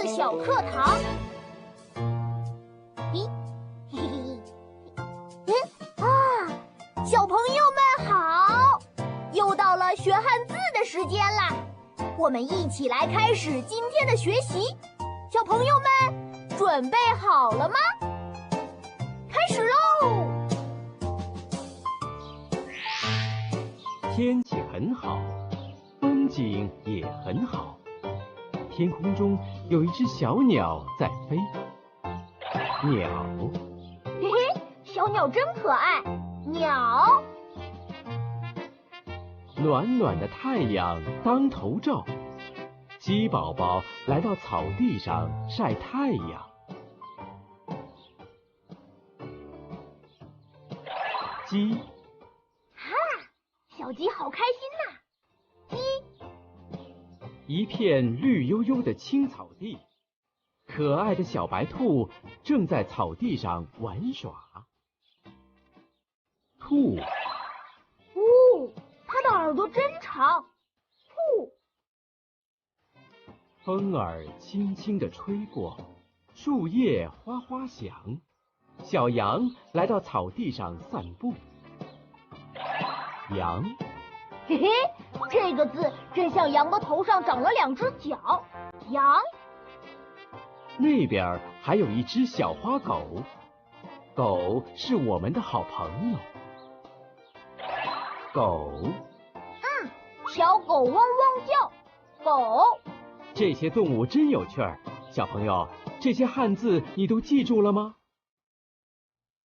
小课堂。小朋友们好，又到了学汉字的时间啦！我们一起来开始今天的学习。小朋友们准备好了吗？开始喽！天气很好，风景也很好。天空中有一只小鸟在飞。鸟，嘿嘿，小鸟真可爱。鸟，暖暖的太阳当头照，鸡宝宝来到草地上晒太阳。鸡，哈，小鸡好开心呐！鸡，一片绿油油的青草地，可爱的小白兔正在草地上玩耍。兔，它的耳朵真长。兔，风儿轻轻地吹过，树叶哗哗响。小羊来到草地上散步。羊，嘿嘿，这个字真像羊的头上长了2只角。羊，那边还有一只小花狗，狗是我们的好朋友。狗，小狗汪汪叫。狗，这些动物真有趣儿。小朋友，这些汉字你都记住了吗？